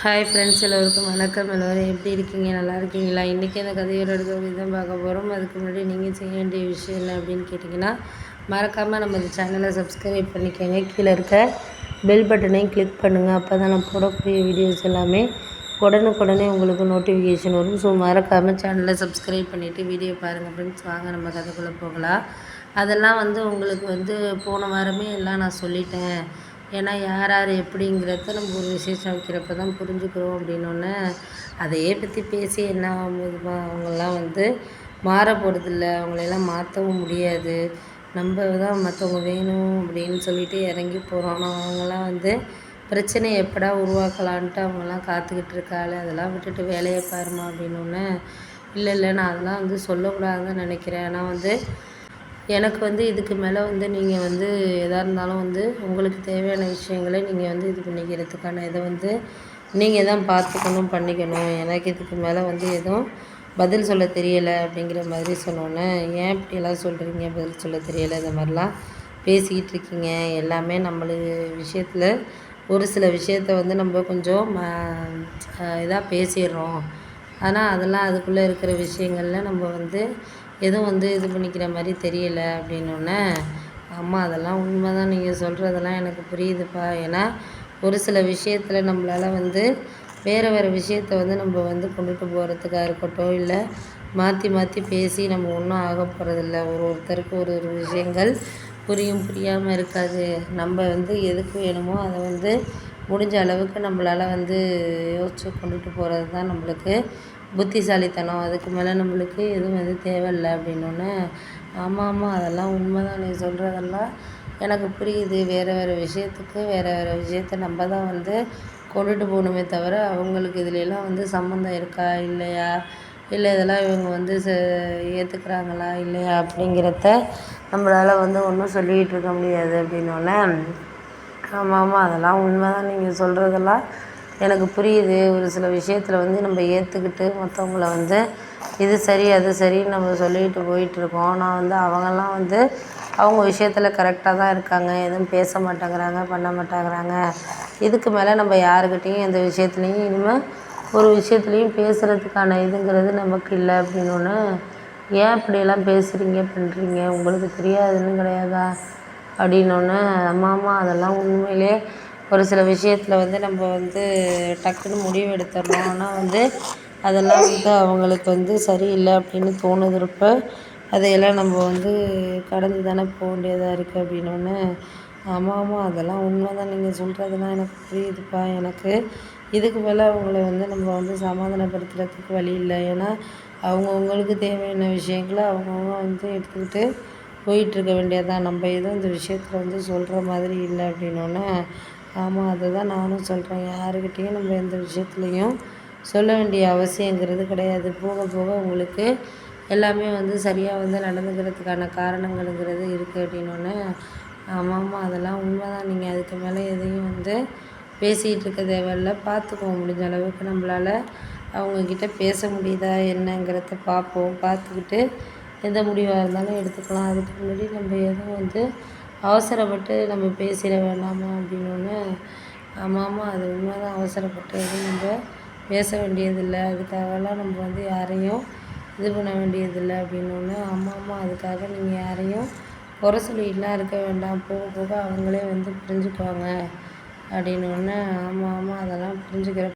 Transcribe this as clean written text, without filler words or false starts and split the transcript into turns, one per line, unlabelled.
Hi friends, எல்லோருக்கும் வணக்கம். எல்லோரும் எப்படி இருக்கீங்க? நல்லா இருக்கீங்களா? இன்றைக்கி அந்த கதையோட தான் பார்க்க போகிறோம். அதுக்கு முன்னாடி நீங்கள் செய்ய வேண்டிய விஷயம் என்ன அப்படின்னு கேட்டிங்கன்னா, மறக்காமல் நம்ம இந்த சேனலை சப்ஸ்கிரைப் பண்ணிக்கோங்க. கீழே இருக்க பெல் பட்டனையும் கிளிக் பண்ணுங்கள். அப்போ தான் நான் போடக்கூடிய வீடியோஸ் எல்லாமே உடனுக்குடனே உங்களுக்கு நோட்டிஃபிகேஷன் வரும். ஸோ மறக்காமல் சேனலை சப்ஸ்கிரைப் பண்ணிவிட்டு வீடியோ பாருங்கள் ஃப்ரெண்ட்ஸ். வாங்க நம்ம கதைக்குள்ளே போகலாம். அதெல்லாம் உங்களுக்கு போன வாரமே எல்லாம் நான் சொல்லிட்டேன். ஏன்னா யார் யார் எப்படிங்கிறத நம்ம ஒரு விசேஷம் வைக்கிறப்ப தான் புரிஞ்சுக்கிறோம். அப்படின்னோடனே அதையே பற்றி பேசி என்ன ஆகுதுமா, அவங்கெல்லாம் மாற போகிறதில்ல, அவங்களெல்லாம் மாற்றவும் முடியாது. நம்ம தான் மற்றவங்க வேணும் அப்படின்னு சொல்லிட்டு இறங்கி போகிறோம். ஆனால் அவங்களாம் பிரச்சனையை எப்படா உருவாக்கலான்ட்டு அவங்கெல்லாம் காத்துக்கிட்டு இருக்காள். அதெல்லாம் விட்டுட்டு வேலையை பாருமா அப்படின்னோடனே, இல்லை நான் அதெல்லாம் சொல்லக்கூடாதுன்னு நினைக்கிறேன். ஆனால் எனக்கு இதுக்கு மேலே நீங்கள் எதாக இருந்தாலும் உங்களுக்கு தேவையான விஷயங்களை நீங்கள் இது பண்ணிக்கிறதுக்கான இதை நீங்கள் தான் பார்த்துக்கணும், பண்ணிக்கணும். எனக்கு இதுக்கு மேலே எதுவும் பதில் சொல்ல தெரியலை அப்படிங்கிற மாதிரி சொன்னோன்னே, ஏன் இப்படியெல்லாம் சொல்கிறீங்க, பதில் சொல்ல தெரியலை, இந்த மாதிரிலாம் பேசிக்கிட்டு இருக்கீங்க. எல்லாமே நம்மளுக்கு விஷயத்தில் ஒரு சில விஷயத்த நம்ம கொஞ்சம் இதாக பேசிடுறோம். ஆனால் அதெல்லாம் அதுக்குள்ளே இருக்கிற விஷயங்களில் நம்ம எதுவும் இது பண்ணிக்கிற மாதிரி தெரியலை அப்படின்னோடனே, அம்மா அதெல்லாம் உண்மை தான், நீங்கள் சொல்கிறதெல்லாம் எனக்கு புரியுதுப்பா. ஏன்னா ஒரு சில விஷயத்தில் நம்மளால் வேறு வேறு விஷயத்த நம்ம கொண்டுட்டு போகிறதுக்காக இருக்கட்டும், இல்லை மாற்றி மாற்றி பேசி நம்ம ஒன்றும் ஆக போகிறதில்ல. ஒருத்தருக்கு ஒரு ஒரு விஷயங்கள் புரியாமல் இருக்காது. நம்ம எதுக்கு வேணுமோ அதை முடிஞ்ச அளவுக்கு நம்மளால் யோசித்து கொண்டுட்டு போகிறது தான் நம்மளுக்கு புத்திசாலித்தனம். அதுக்கு மேலே நம்மளுக்கு எதுவும் தேவையில்லை அப்படின்னோடனே, ஆமாம் அதெல்லாம் உண்மை தான், நீ சொல்கிறதெல்லாம் எனக்கு புரியுது. வேறு வேறு விஷயத்துக்கு வேறு வேறு விஷயத்த நம்ம தான் கொண்டுட்டு போகணுமே தவிர, அவங்களுக்கு இதுலெல்லாம் சம்மந்தம் இருக்கா இல்லையா, இல்லை இதெல்லாம் இவங்க ஏற்றுக்கிறாங்களா இல்லையா அப்படிங்கிறத நம்மளால் ஒன்றும் சொல்லிக்கிட்டு இருக்க முடியாது அப்படின்னோடனே, ஆமாம் அதெல்லாம் உண்மை தான், நீங்கள் சொல்கிறதெல்லாம் எனக்கு புரியுது. ஒரு சில விஷயத்தில் நம்ம ஏற்றுக்கிட்டு மற்றவங்கள இது சரி அது சரின்னு நம்ம சொல்லிட்டு போயிட்டுருக்கோம். ஆனால் அவங்கெல்லாம் அவங்க விஷயத்தில் கரெக்டாக தான் இருக்காங்க. எதுவும் பேச மாட்டேங்கிறாங்க, பண்ண மாட்டேங்கிறாங்க. இதுக்கு மேலே நம்ம யாருக்கிட்டேயும் எந்த விஷயத்துலையும் இனிமேல் ஒரு விஷயத்துலையும் பேசுகிறதுக்கான இதுங்கிறது நமக்கு இல்லை அப்படின்னோடனே, ஏன் இப்படியெல்லாம் பேசுகிறீங்க, பண்ணுறீங்க, உங்களுக்கு தெரியாதுன்னு கிடையாதா அப்படின்னோடனே, ஆமாம் அதெல்லாம் உண்மையிலே ஒரு சில விஷயத்தில் நம்ம டக்குன்னு முடிவு எடுத்துடணும். ஆனால் அதெல்லாம் அவங்களுக்கு சரியில்லை அப்படின்னு தோணுதுறப்ப அதையெல்லாம் நம்ம கடந்து தானே போக வேண்டியதாக இருக்குது அப்படின்னோடனே, ஆமாம் அதெல்லாம் உண்மை தான், நீங்கள் சொல்கிறதெல்லாம் எனக்கு புரியுதுப்பா. எனக்கு இதுக்கு மேலே அவங்கள நம்ம சமாதானப்படுத்துறதுக்கு வழி இல்லை. ஏன்னா அவங்கவுங்களுக்கு தேவையான விஷயங்களை அவங்கவுங்க எடுத்துக்கிட்டு போயிட்டுருக்க வேண்டியது தான். நம்ம எதுவும் இந்த விஷயத்தில் சொல்கிற மாதிரி இல்லை அப்படின்னோடனே, ஆமாம் அதை தான் நானும் சொல்கிறேன். யாருக்கிட்டேயும் நம்ம எந்த விஷயத்துலையும் சொல்ல வேண்டிய அவசியங்கிறது கிடையாது. போக போக உங்களுக்கு எல்லாமே சரியாக நடந்துக்கிறதுக்கான காரணங்கள்ங்கிறது இருக்குது அப்படின்னோடனே, ஆமாம் அதெல்லாம் உண்மை தான், நீங்கள் அதுக்கு மேலே எதையும் பேசிகிட்டு இருக்க தேவையில்ல. பார்த்துக்குவோம், முடிஞ்ச அளவுக்கு நம்மளால் அவங்கக்கிட்ட பேச முடியுதா என்னங்கிறத பார்ப்போம். பார்த்துக்கிட்டு எந்த முடிவாக இருந்தாலும் எடுத்துக்கலாம். அதுக்கு முன்னாடி நம்ம எதுவும் அவசரப்பட்டு நம்ம பேசிட வேண்டாமா அப்படின்னோடனே, ஆமாம் அது உண்மை தான், அவசரப்பட்டு எதுவும் நம்ம பேச வேண்டியதில்லை. அதுக்காகலாம் நம்ம யாரையும் இது பண்ண வேண்டியதில்லை அப்படின்னோடனே, ஆமாம் அதுக்காக நீங்கள் யாரையும் குறை சொல்லிகிட்டுலாம் இருக்க வேண்டாம். போக போக அவங்களே புரிஞ்சுக்குவாங்க அப்படின்னோடனே, ஆமாம் அதெல்லாம் புரிஞ்சுக்கிற